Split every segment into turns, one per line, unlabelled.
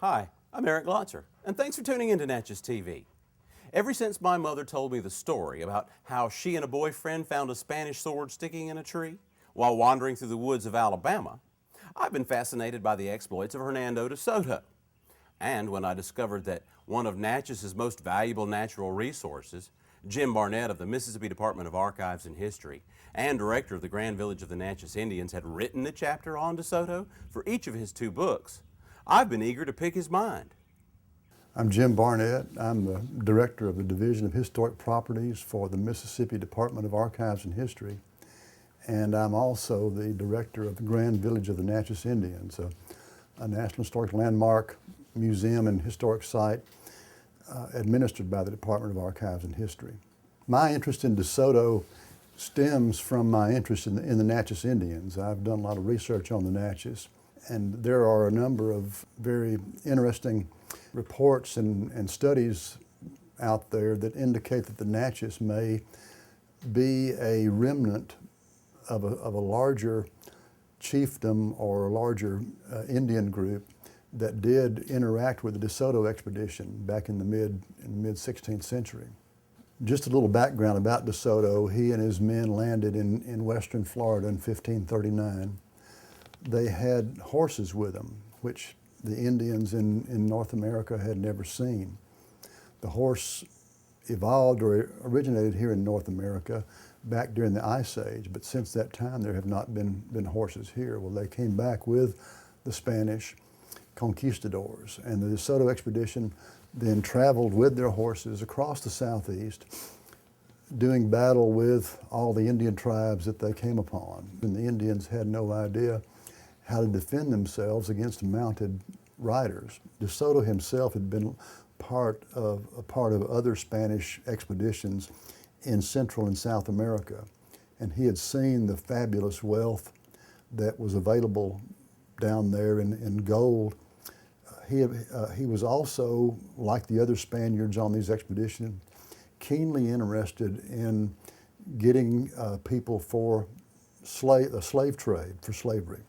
Hi, I'm Eric Glotzer, and thanks for tuning in to NatchezTV. Ever since my mother told me the story about how she and a boyfriend found a Spanish sword sticking in a tree while wandering through the woods of Alabama, I've been fascinated by the exploits of Hernando de Soto. And when I discovered that one of Natchez's most valuable natural resources, Jim Barnett of the Mississippi Department of Archives and History and director of the Grand Village of the Natchez Indians, had written a chapter on De Soto for each of his 2 books, I've been eager to pick his mind.
I'm Jim Barnett. I'm the director of the Division of Historic Properties for the Mississippi Department of Archives and History. And I'm also the director of the Grand Village of the Natchez Indians, a National Historic Landmark museum and historic site administered by the Department of Archives and History. My interest in De Soto stems from my interest in the Natchez Indians. I've done a lot of research on the Natchez, and there are a number of very interesting reports and studies out there that indicate that the Natchez may be a remnant of a larger chiefdom or a larger Indian group that did interact with the De Soto expedition back in the mid 16th century. Just a little background about De Soto. He and his men landed in western Florida in 1539. They had horses with them, which the Indians in North America had never seen. The horse evolved or originated here in North America back during the Ice Age, but since that time there have not been horses here. Well, they came back with the Spanish conquistadors, and the De Soto expedition then traveled with their horses across the southeast, doing battle with all the Indian tribes that they came upon. And the Indians had no idea how to defend themselves against mounted riders. De Soto himself had been part of other Spanish expeditions in Central and South America, and he had seen the fabulous wealth that was available down there in gold. He was also, like the other Spaniards on these expeditions, keenly interested in getting people for the slave trade, for slavery,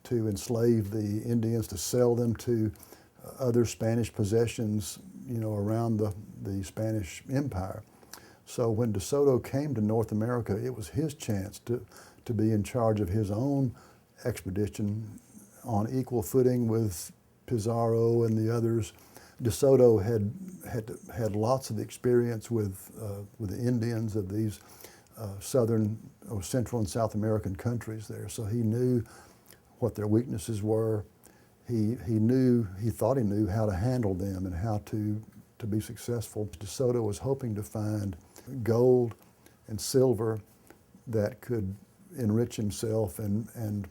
to enslave the Indians, to sell them to other Spanish possessions, around the Spanish Empire. So when De Soto came to North America, it was his chance to be in charge of his own expedition on equal footing with Pizarro and the others. De Soto had lots of experience with the Indians of these southern or Central and South American countries there, so he knew what their weaknesses were. He thought he knew how to handle them and how to be successful. De Soto was hoping to find gold and silver that could enrich himself, and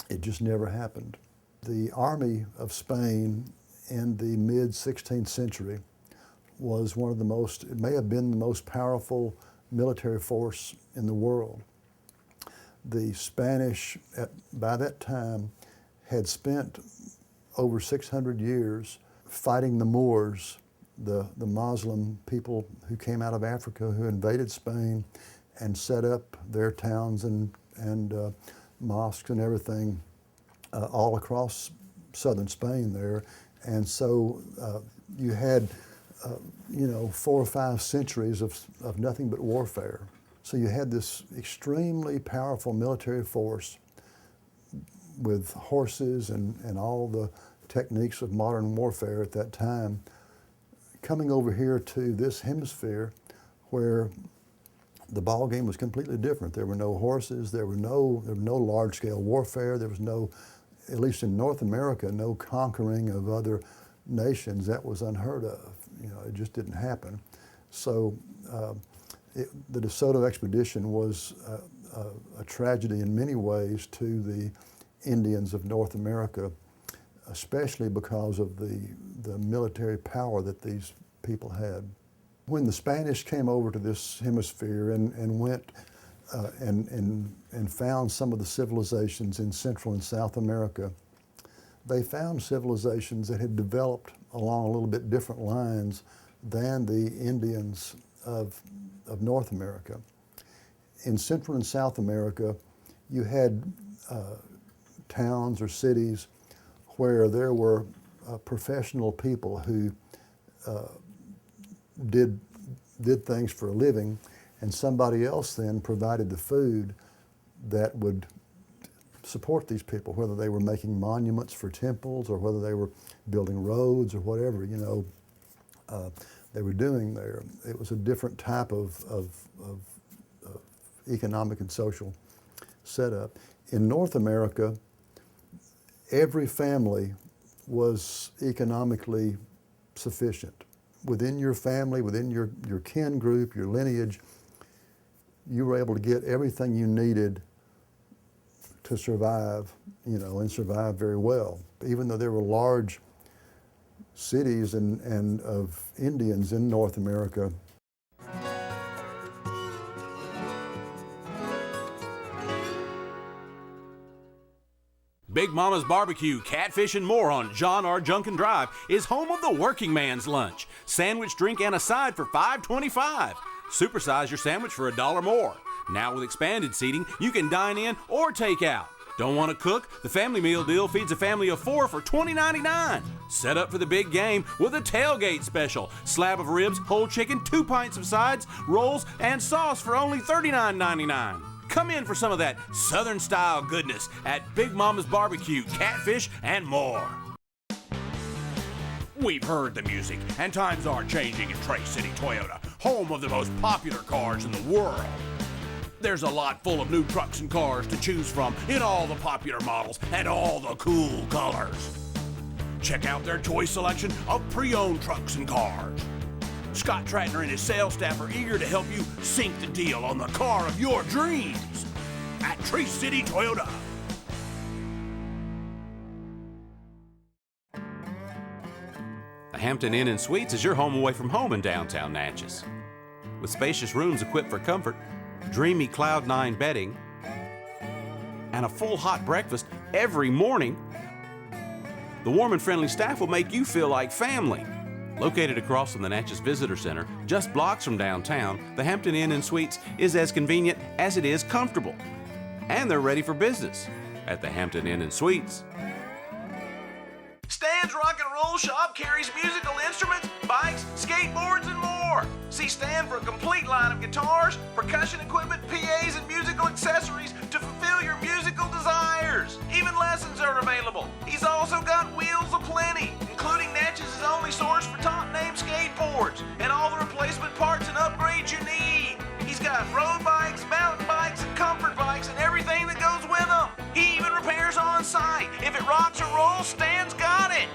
it just never happened. The army of Spain in the mid-16th century was it may have been the most powerful military force in the world. The Spanish, by that time, had spent over 600 years fighting the Moors, the Muslim people who came out of Africa, who invaded Spain and set up their towns and mosques and everything all across southern Spain there. And so you had 4 or 5 centuries of nothing but warfare. So you had this extremely powerful military force with horses and all the techniques of modern warfare at that time, coming over here to this hemisphere where the ball game was completely different. There were no horses, there were no large-scale warfare, there was no, at least in North America, no conquering of other nations. That was unheard of. It just didn't happen. So the De Soto expedition was a tragedy in many ways to the Indians of North America, especially because of the military power that these people had. When the Spanish came over to this hemisphere and went and found some of the civilizations in Central and South America, they found civilizations that had developed along a little bit different lines than the Indians of North America. In Central and South America, you had towns or cities where there were professional people who did things for a living, and somebody else then provided the food that would support these people, whether they were making monuments for temples or whether they were building roads or whatever, they were doing there. It was a different type of economic and social setup. In North America, every family was economically sufficient. Within your family, within your kin group, your lineage, you were able to get everything you needed to survive, and survive very well. Even though there were large cities and of Indians in North America.
Big Mama's Barbecue, Catfish and More on John R. Junkin Drive is home of the working man's lunch. Sandwich, drink, and a side for $5.25. Supersize your sandwich for $1 more. Now with expanded seating, you can dine in or take out. Don't want to cook? The family meal deal feeds a family of 4 for $20.99. Set up for the big game with a tailgate special. Slab of ribs, whole chicken, 2 pints of sides, rolls, and sauce for only $39.99. Come in for some of that Southern-style goodness at Big Mama's Barbecue, Catfish, and More. We've heard the music, and times are changing at Trace City Toyota, home of the most popular cars in the world. There's a lot full of new trucks and cars to choose from in all the popular models and all the cool colors. Check out their toy selection of pre-owned trucks and cars. Scott Tratner and his sales staff are eager to help you sink the deal on the car of your dreams at Trace City Toyota. The Hampton Inn and Suites is your home away from home in downtown Natchez. With spacious rooms equipped for comfort, dreamy Cloud9 bedding, and a full hot breakfast every morning, the warm and friendly staff will make you feel like family. Located across from the Natchez Visitor Center, just blocks from downtown, the Hampton Inn and Suites is as convenient as it is comfortable. And they're ready for business at the Hampton Inn and Suites. Stan's Rock and Roll Shop carries musical instruments, bikes, skateboards, and more. See Stan for a complete line of guitars, percussion equipment, PAs, and musical accessories to fulfill your musical desires. Even lessons are available. He's also got wheels aplenty, including Natchez's only source for top-name skateboards and all the replacement parts and upgrades you need. He's got road bikes, mountain bikes, and comfort bikes, and everything that goes with them. He even repairs on site. If it rocks or rolls, Stan's got it.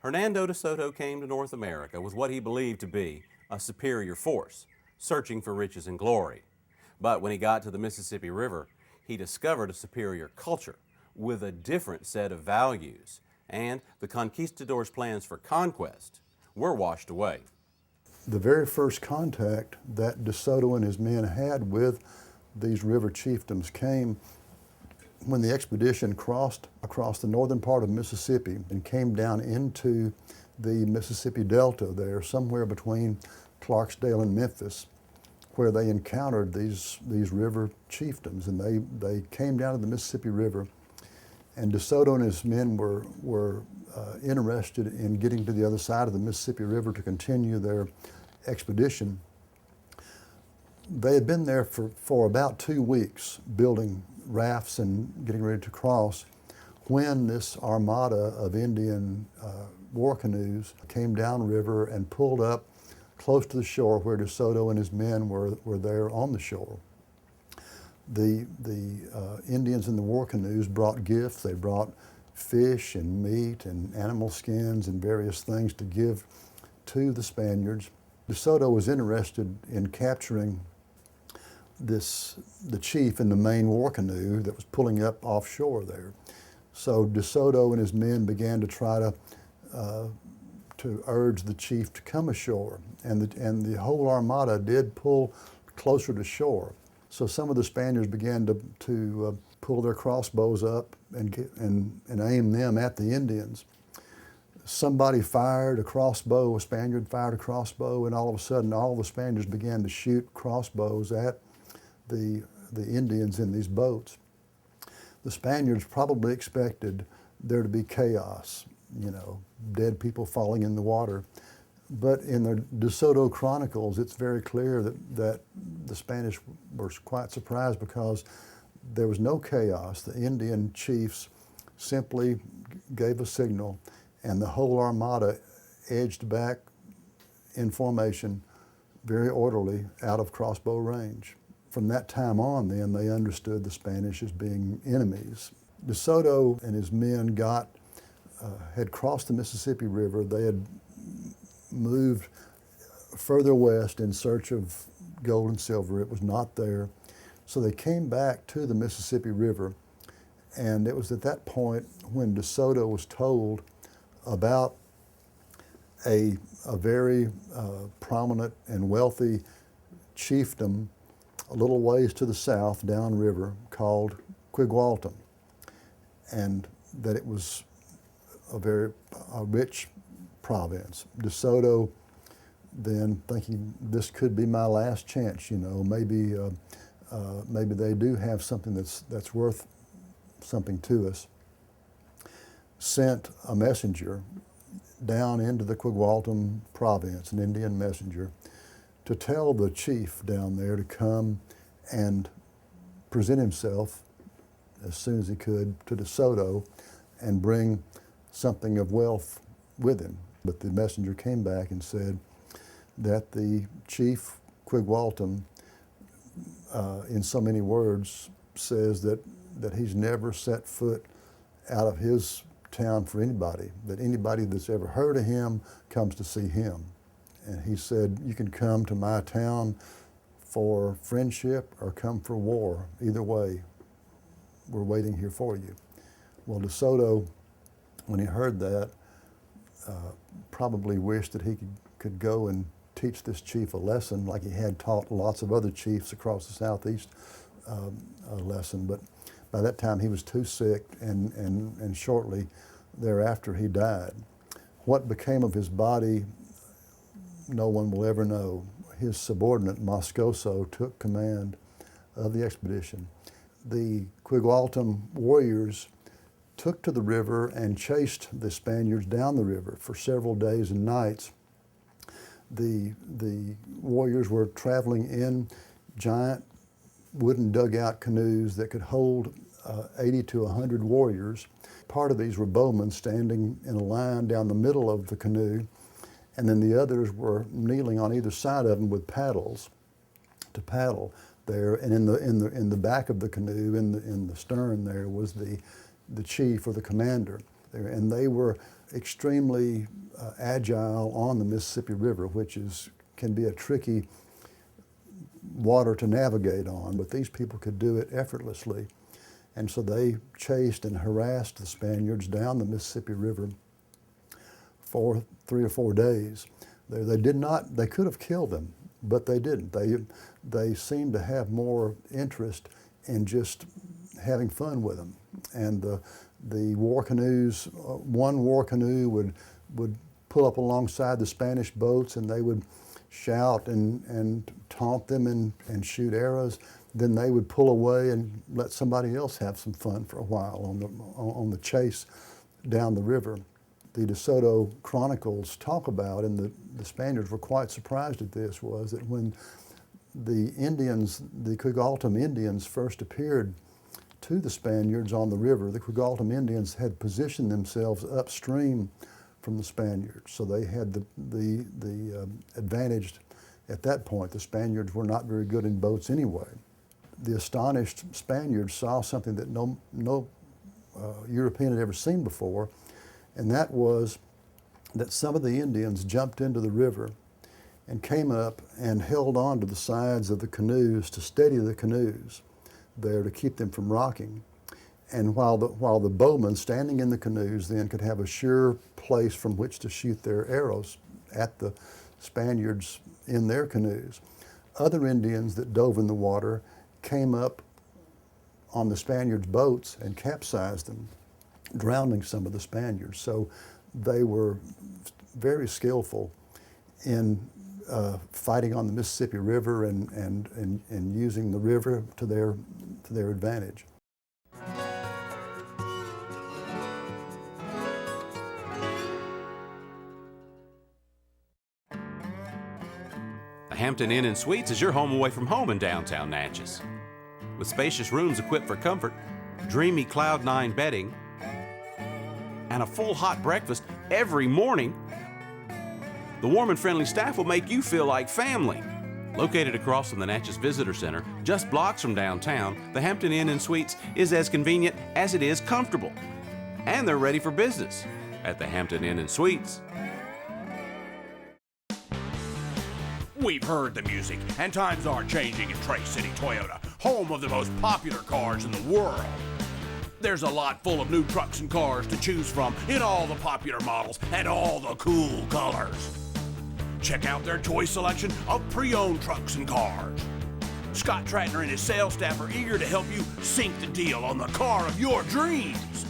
Hernando de Soto came to North America with what he believed to be a superior force, searching for riches and glory. But when he got to the Mississippi River, he discovered a superior culture with a different set of values, and the conquistadors' plans for conquest were washed away.
The very first contact that De Soto and his men had with these river chiefdoms came when the expedition crossed across the northern part of Mississippi and came down into the Mississippi Delta there, somewhere between Clarksdale and Memphis, where they encountered these river chiefdoms. And they came down to the Mississippi River, and De Soto and his men were interested in getting to the other side of the Mississippi River to continue their expedition. They had been there for about 2 weeks building rafts and getting ready to cross when this armada of Indian war canoes came downriver and pulled up close to the shore where De Soto and his men were there on the shore. The Indians in the war canoes brought gifts. They brought fish and meat and animal skins and various things to give to the Spaniards. De Soto was interested in capturing the chief in the main war canoe that was pulling up offshore there. So De Soto and his men began to try to urge the chief to come ashore, and the whole armada did pull closer to shore. So some of the Spaniards began to pull their crossbows up and aim them at the Indians. Somebody fired a crossbow, a Spaniard fired a crossbow, and all of a sudden all the Spaniards began to shoot crossbows at the the Indians in these boats, the Spaniards probably expected there to be chaos, you know, dead people falling in the water. But in the De Soto Chronicles, it's very clear that the Spanish were quite surprised because there was no chaos. The Indian chiefs simply gave a signal, and the whole armada edged back in formation, very orderly, out of crossbow range. From that time on, then, they understood the Spanish as being enemies. De Soto and his men had crossed the Mississippi River. They had moved further west in search of gold and silver. It was not there. So they came back to the Mississippi River, and it was at that point when De Soto was told about a very prominent and wealthy chiefdom a little ways to the south downriver called Quigualtam, and that it was a very rich province. De Soto then, thinking this could be my last chance, you know, maybe they do have something that's worth something to us, sent a messenger down into the Quigualtam province, an Indian messenger, to tell the chief down there to come and present himself as soon as he could to De Soto and bring something of wealth with him. But the messenger came back and said that the chief Quigualtam, in so many words, says that he's never set foot out of his town for anybody, that anybody that's ever heard of him comes to see him. And he said, you can come to my town for friendship or come for war. Either way, we're waiting here for you. Well, De Soto, when he heard that, probably wished that he could go and teach this chief a lesson like he had taught lots of other chiefs across the Southeast a lesson. But by that time he was too sick, and shortly thereafter he died. What became of his body, no one will ever know. His subordinate, Moscoso, took command of the expedition. The Quigualtam warriors took to the river and chased the Spaniards down the river for several days and nights. The warriors were traveling in giant wooden dugout canoes that could hold 80 to 100 warriors. Part of these were bowmen standing in a line down the middle of the canoe, and then the others were kneeling on either side of them with paddles to paddle there. And in the back of the canoe, in the stern there, was the chief or the commander there, and they were extremely agile on the Mississippi River, which can be a tricky water to navigate on, but these people could do it effortlessly. And so they chased and harassed the Spaniards down the Mississippi River for 3 or 4 days. They could have killed them, but they didn't. They seemed to have more interest in just having fun with them. And the war canoes, one war canoe would pull up alongside the Spanish boats, and they would shout and taunt them and shoot arrows. Then they would pull away and let somebody else have some fun for a while on the chase down the river. The De Soto Chronicles talk about, and the Spaniards were quite surprised at this, was that when the Indians, the Quigualtam Indians, first appeared to the Spaniards on the river, the Quigualtam Indians had positioned themselves upstream from the Spaniards, so they had the advantage at that point. The Spaniards were not very good in boats anyway. The astonished Spaniards saw something that no European had ever seen before, and that was that some of the Indians jumped into the river and came up and held on to the sides of the canoes to steady the canoes there to keep them from rocking. And while the bowmen standing in the canoes then could have a sure place from which to shoot their arrows at the Spaniards in their canoes, other Indians that dove in the water came up on the Spaniards' boats and capsized them, drowning some of the Spaniards. So they were very skillful in fighting on the Mississippi River and using the river to their advantage.
The Hampton Inn and Suites is your home away from home in downtown Natchez. With spacious rooms equipped for comfort, dreamy Cloud9 bedding, and a full hot breakfast every morning, the warm and friendly staff will make you feel like family. Located across from the Natchez Visitor Center, just blocks from downtown, the Hampton Inn and Suites is as convenient as it is comfortable. And they're ready for business at the Hampton Inn and Suites.
We've heard the music, and times are changing at Trace City Toyota, home of the most popular cars in the world. There's a lot full of new trucks and cars to choose from in all the popular models and all the cool colors. Check out their choice selection of pre-owned trucks and cars. Scott Tratner and his sales staff are eager to help you sink the deal on the car of your dreams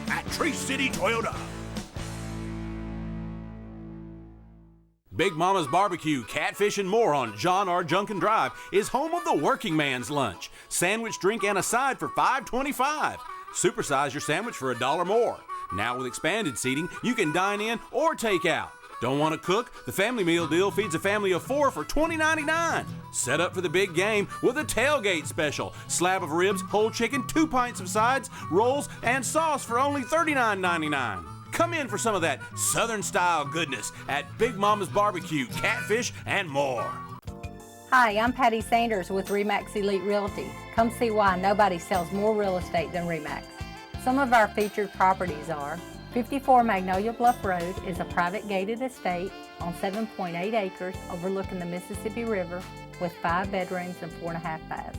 at Trace City Toyota.
Big Mama's Barbecue, Catfish, and more on John R. Junkin Drive is home of the working man's lunch. Sandwich, drink, and a side for $5.25. Supersize your sandwich for $1 more. Now with expanded seating, you can dine in or take out. Don't want to cook? The family meal deal feeds a family of 4 for $20.99. Set up for the big game with a tailgate special. Slab of ribs, whole chicken, 2 pints of sides, rolls, and sauce for only $39.99. Come in for some of that Southern-style goodness at Big Mama's Barbecue, Catfish, and more.
Hi, I'm Patty Sanders with RE/MAX Elite Realty. Come see why nobody sells more real estate than RE/MAX. Some of our featured properties are 54 Magnolia Bluff Road is a private gated estate on 7.8 acres overlooking the Mississippi River with 5 bedrooms and 4.5 baths.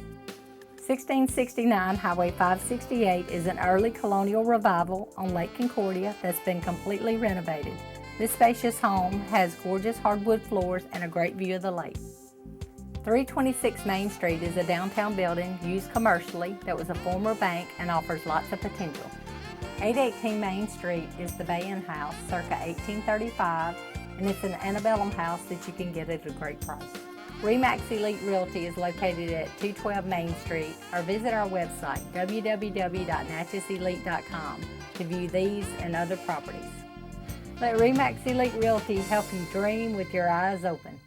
1669 Highway 568 is an early colonial revival on Lake Concordia that's been completely renovated. This spacious home has gorgeous hardwood floors and a great view of the lake. 326 Main Street is a downtown building used commercially that was a former bank and offers lots of potential. 818 Main Street is the Bay-Inn House, circa 1835, and it's an antebellum house that you can get at a great price. RE/MAX Elite Realty is located at 212 Main Street, or visit our website, www.NatchezElite.com, to view these and other properties. Let RE/MAX Elite Realty help you dream with your eyes open.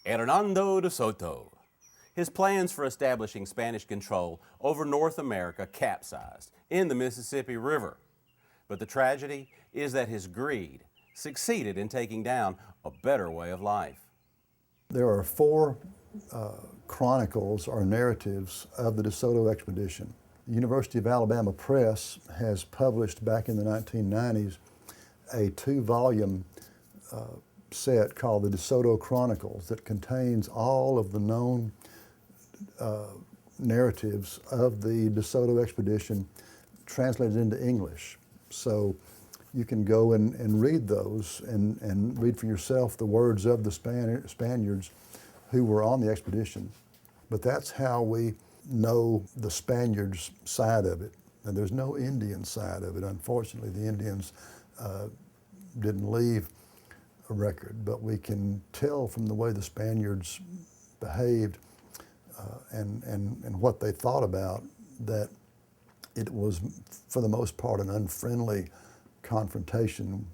Hernando de Soto. His plans for establishing Spanish control over North America capsized in the Mississippi River. But the tragedy is that his greed succeeded in taking down a better way of life.
There are 4 chronicles or narratives of the De Soto expedition. The University of Alabama Press has published back in the 1990s a 2-volume set called the De Soto Chronicles that contains all of the known narratives of the De Soto expedition translated into English. So you can go and read those and read for yourself the words of the Spaniards who were on the expedition. But that's how we know the Spaniards' side of it. And there's no Indian side of it. Unfortunately, the Indians didn't leave a record, but we can tell from the way the Spaniards behaved and what they thought about that it was, for the most part, an unfriendly confrontation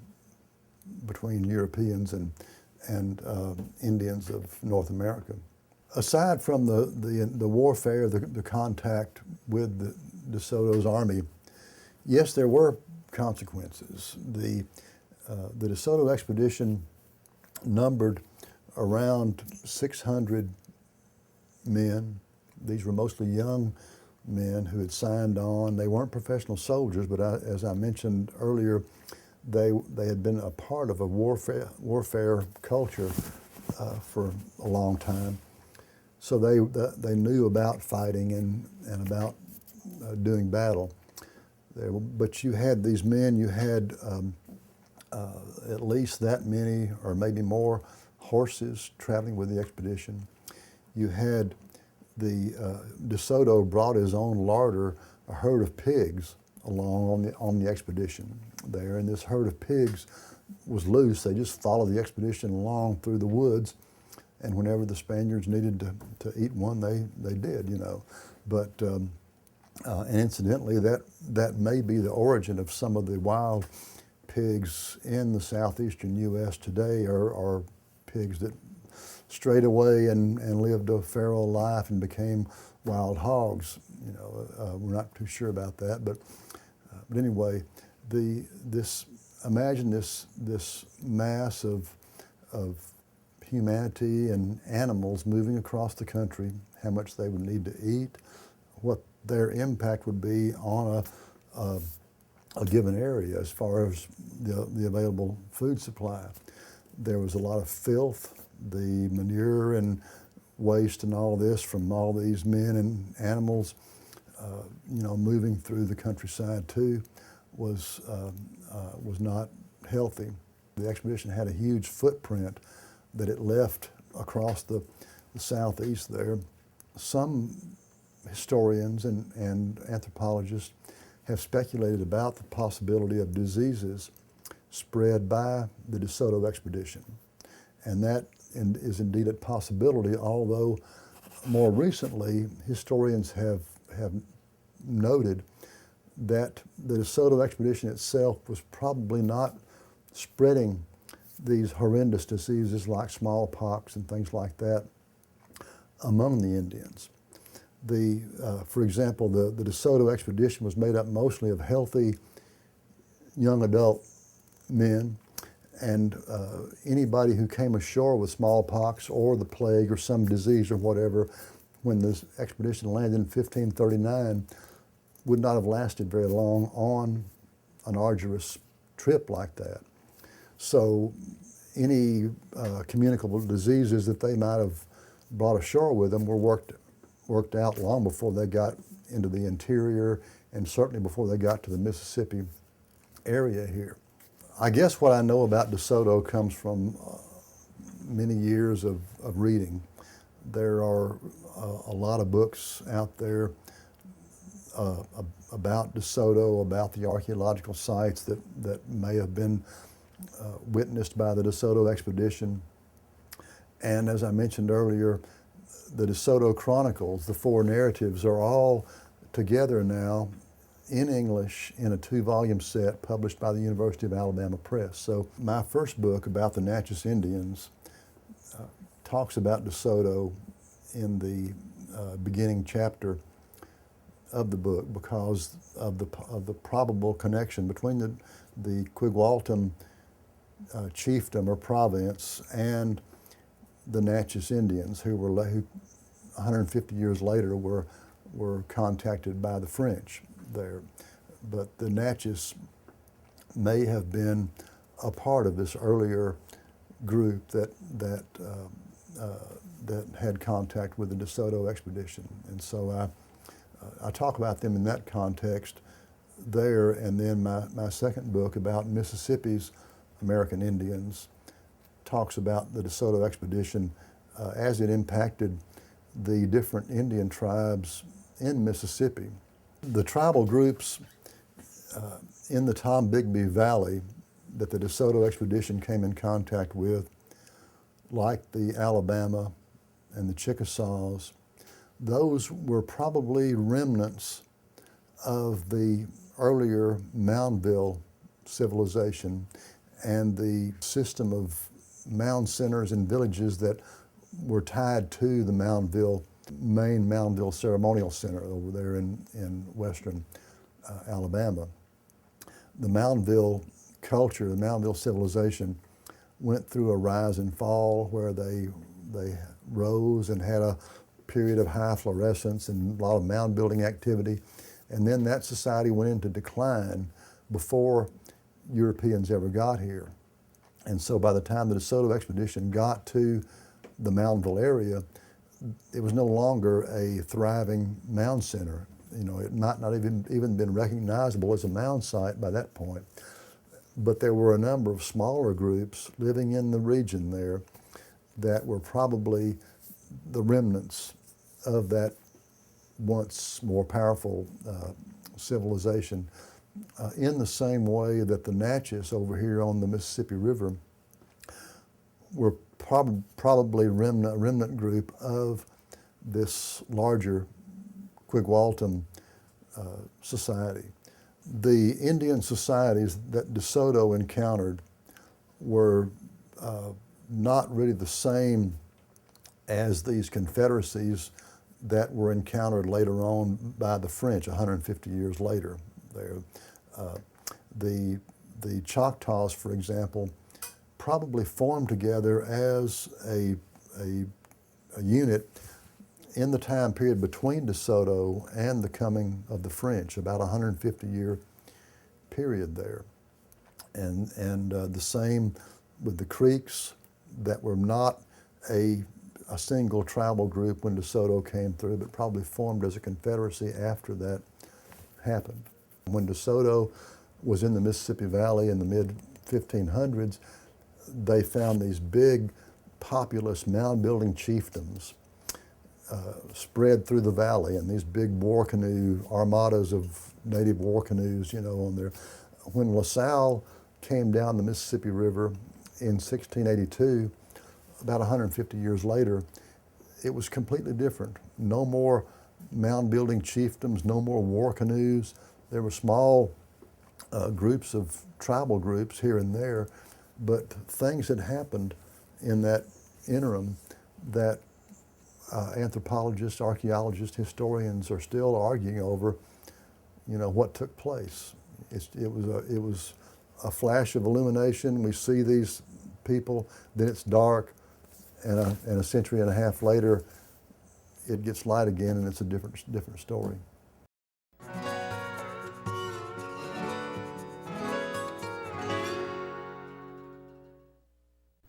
between Europeans and Indians of North America. Aside from the warfare, the contact with the De Soto's army, yes, there were consequences. The De Soto expedition numbered around 600 men. These were mostly young men who had signed on. They weren't professional soldiers, but as I mentioned earlier, they had been a part of a warfare culture for a long time. So they knew about fighting and about doing battle. But you had these men, you had at least that many or maybe more horses traveling with the expedition. You had De Soto brought his own larder, a herd of pigs, along on the expedition there, and this herd of pigs was loose. They just followed the expedition along through the woods, and whenever the Spaniards needed to eat one, they did, you know. But and incidentally, that may be the origin of some of the wild pigs in the southeastern U.S. today are pigs that strayed away and lived a feral life and became wild hogs. You know, we're not too sure about that, but anyway, imagine this mass of humanity and animals moving across the country, how much they would need to eat, what their impact would be on a given area as far as the available food supply. There was a lot of filth, the manure and waste and all this from all these men and animals, you know, moving through the countryside too, was not healthy. The expedition had a huge footprint that it left across the southeast there. Some historians and anthropologists have speculated about the possibility of diseases spread by the De Soto expedition. And that is indeed a possibility, although more recently historians have noted that the De Soto expedition itself was probably not spreading these horrendous diseases like smallpox and things like that among the Indians. For example, the De Soto expedition was made up mostly of healthy young adult men, and anybody who came ashore with smallpox or the plague or some disease or whatever, when this expedition landed in 1539, would not have lasted very long on an arduous trip like that. So any communicable diseases that they might have brought ashore with them were worked out long before they got into the interior, and certainly before they got to the Mississippi area here. I guess what I know about De Soto comes from many years of reading. There are a lot of books out there about De Soto, about the archaeological sites that may have been witnessed by the De Soto expedition. And as I mentioned earlier, the De Soto Chronicles, the 4 narratives, are all together now in English in a 2-volume set published by the University of Alabama Press. So my first book about the Natchez Indians talks about De Soto in the beginning chapter of the book because of the probable connection between the Quigualtam chiefdom or province and the Natchez Indians, who 150 years later were contacted by the French there. But the Natchez may have been a part of this earlier group that had contact with the De Soto expedition, and so I talk about them in that context there. And then my second book about Mississippi's American Indians talks about the De Soto expedition as it impacted the different Indian tribes in Mississippi. The tribal groups in the Tombigbee Valley that the De Soto expedition came in contact with, like the Alabama and the Chickasaws, those were probably remnants of the earlier Moundville civilization and the system of mound centers and villages that were tied to the main Moundville ceremonial center over there in western Alabama. The Moundville culture, the Moundville civilization, went through a rise and fall where they rose and had a period of high fluorescence and a lot of mound building activity, and then that society went into decline before Europeans ever got here. And so by the time the De Soto expedition got to the Moundville area, it was no longer a thriving mound center. You know, it might not even been recognizable as a mound site by that point. But there were a number of smaller groups living in the region there that were probably the remnants of that once more powerful civilization in the same way that the Natchez over here on the Mississippi River were probably a remnant group of this larger Quigwalton society. The Indian societies that De Soto encountered were not really the same as these confederacies that were encountered later on by the French 150 years later. The Choctaws, for example, probably formed together as a unit in the time period between De Soto and the coming of the French, about a 150-year period there. And the same with the Creeks, that were not a single tribal group when De Soto came through, but probably formed as a confederacy after that happened. When De Soto was in the Mississippi Valley in the mid-1500s, they found these big populous mound-building chiefdoms spread through the valley, and these big war canoe armadas of native war canoes, you know, on there. When LaSalle came down the Mississippi River in 1682, about 150 years later, it was completely different. No more mound-building chiefdoms, no more war canoes. There were small groups of tribal groups here and there, but things had happened in that interim that anthropologists, archaeologists, historians are still arguing over, you know, what took place. It was a flash of illumination. We see these people, then it's dark, and a century and a half later, it gets light again, and it's a different story.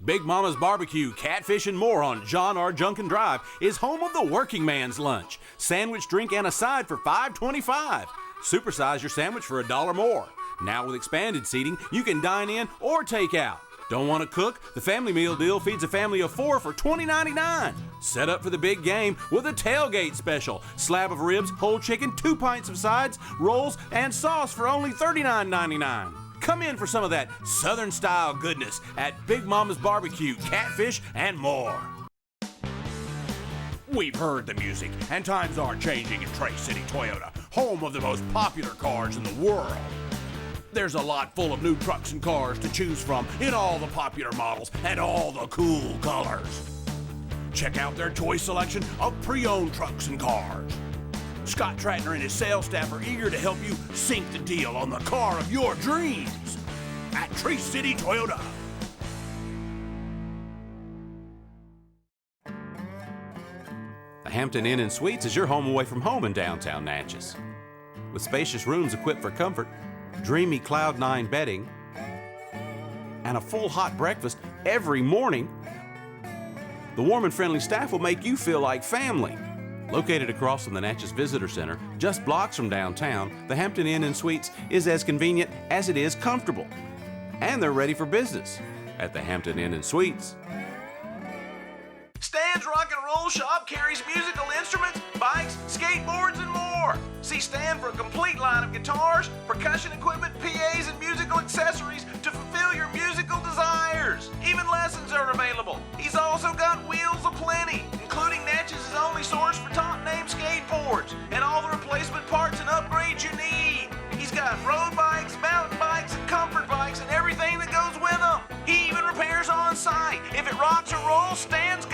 Big Mama's Barbecue, Catfish, and more on John R. Junkin Drive is home of the working man's lunch. Sandwich, drink, and a side for $5.25. Supersize your sandwich for $1 more. Now with expanded seating, you can dine in or take out. Don't want to cook? The family meal deal feeds a family of 4 for $20.99. Set up for the big game with a tailgate special. Slab of ribs, whole chicken, 2 pints of sides, rolls, and sauce for only $39.99. Come in for some of that Southern-style goodness at Big Mama's Barbecue, Catfish, and more. We've heard the music, and times are changing at Trace City Toyota, home of the most popular cars in the world. There's a lot full of new trucks and cars to choose from in all the popular models and all the cool colors. Check out their choice selection of pre-owned trucks and cars. Scott Tratner and his sales staff are eager to help you sink the deal on the car of your dreams at Trace City Toyota.
The Hampton Inn and Suites is your home away from home in downtown Natchez. With spacious rooms equipped for comfort, dreamy Cloud9 bedding, and a full hot breakfast every morning, the warm and friendly staff will make you feel like family. Located across from the Natchez Visitor Center, just blocks from downtown, the Hampton Inn and Suites is as convenient as it is comfortable. And they're ready for business at the Hampton Inn and Suites.
Stan's Rock and Roll Shop carries musical instruments, bikes, skateboards, and more. See Stan for a complete line of guitars, percussion equipment, PAs, and musical accessories to fulfill your musical desires. Even lessons are available. He's also got wheels aplenty, including Natchez's only source for top-name skateboards and all the replacement parts and upgrades you need. He's got road bikes, mountain bikes, and comfort bikes, and everything that goes with them. He even repairs on site. If it rocks or rolls, Stan's